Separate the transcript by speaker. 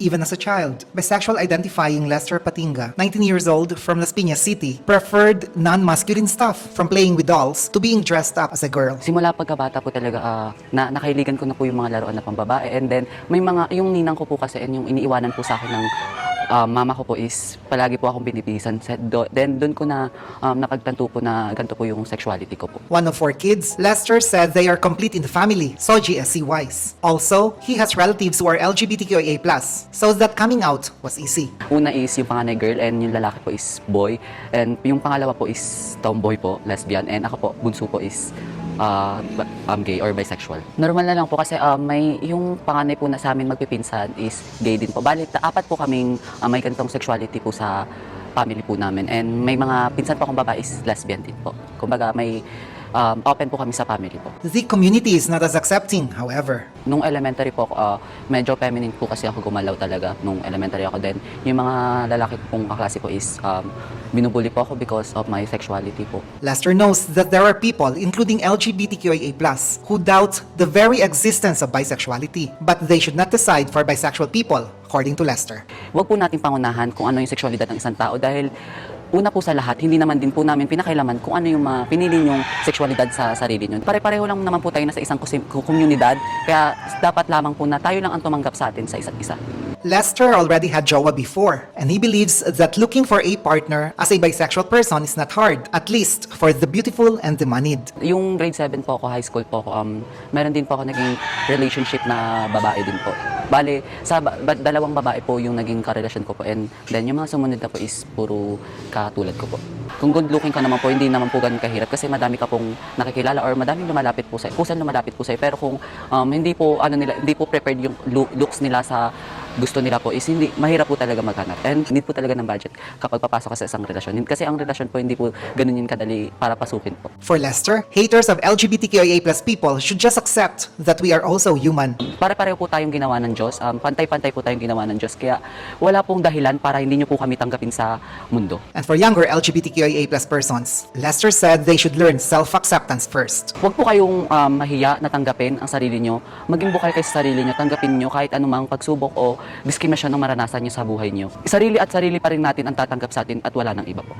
Speaker 1: Even as a child, bisexual identifying Lester Patinga, 19 years old from Las Piñas City, preferred non-masculine stuff from playing with dolls to being dressed up as a girl.
Speaker 2: Simula pagkabata po talaga, nakahiligan ko na po yung mga laruan na pambabae, and then may mga, yung ninang ko po kasi and yung iniiwanan po sa akin ng mama ko po is palagi po akong binibisan. Then doon ko na napagtanto po na ganito po yung sexuality ko po.
Speaker 1: One of 4 kids, Lester said they are complete in the family, Soji SC Wise. Also, he has relatives who are LGBTQIA+, so that coming out was easy.
Speaker 2: Una is yung panganay girl and yung lalaki po is boy. And yung pangalawa po is tomboy po, lesbian. And ako po, bunso po is gay or bisexual. Normal na lang po kasi may yung panganay po na sa amin magpipinsan is gay din po. Bali, 4 po kaming may ganitong sexuality po sa family po namin. And may mga pinsan po akong babae is lesbian din po. Kumbaga may open po kami sa family po.
Speaker 1: The community is not as accepting, however.
Speaker 2: Nung elementary po, medyo feminine po kasi ako gumalaw talaga nung elementary ako. Then, yung mga lalaki pong kaklase ko is binubuli po ako because of my sexuality po.
Speaker 1: Lester knows that there are people, including LGBTQIA+, who doubt the very existence of bisexuality. But they should not decide for bisexual people, according to Lester.
Speaker 2: Huwag po natin pangunahan kung ano yung sexualidad ng isang tao dahil una po sa lahat, hindi naman din po namin pinakailaman kung ano yung pinili nyong sexualidad sa sarili nyo. Pare-pareho lang naman po tayo na sa isang komunidad, kaya dapat lamang po na tayo lang ang tumanggap sa atin sa isa't isa.
Speaker 1: Lester already had jowa before, and he believes that looking for a partner as a bisexual person is not hard, at least for the beautiful and the moneyed.
Speaker 2: Yung grade 7 po ako, high school po ako, meron din po ako naging relationship na babae din po. Bale, sa dalawang babae po yung naging karelasyon ko po, and then yung mga sumunod na po is puro katulad ko po. Kung good looking ka naman po, hindi naman po ganun kahirap kasi madami ka pong nakikilala or madaming lumalapit po sa'yo. Kusan lumalapit po sa'yo. Pero kung hindi po hindi po prepared yung looks nila sa gusto nila po is hindi mahirap po talaga maghanap. And need po talaga ng budget kapag papasok ka sa isang relasyon. Kasi ang relasyon po hindi po ganun yun kadali para pasukin po.
Speaker 1: For Lester, haters of LGBTQIA+ people should just accept that we are also human.
Speaker 2: Pare-pareho po tayong ginawa ng Diyos. Pantay-pantay po tayong ginawa ng Diyos. Kaya wala pong dahilan para hindi nyo po kami tanggapin sa mundo.
Speaker 1: And for younger LGBTQIA+ persons, Lester said they should learn self-acceptance first.
Speaker 2: Huwag po kayong mahiya na tanggapin ang sarili nyo. Maging bukal kayo sa sarili nyo. Tanggapin nyo kahit anumang pagsubok o diskriminasyon na maranasan nyo sa buhay nyo. Sarili at sarili pa rin natin ang tatanggap sa atin at wala nang iba po.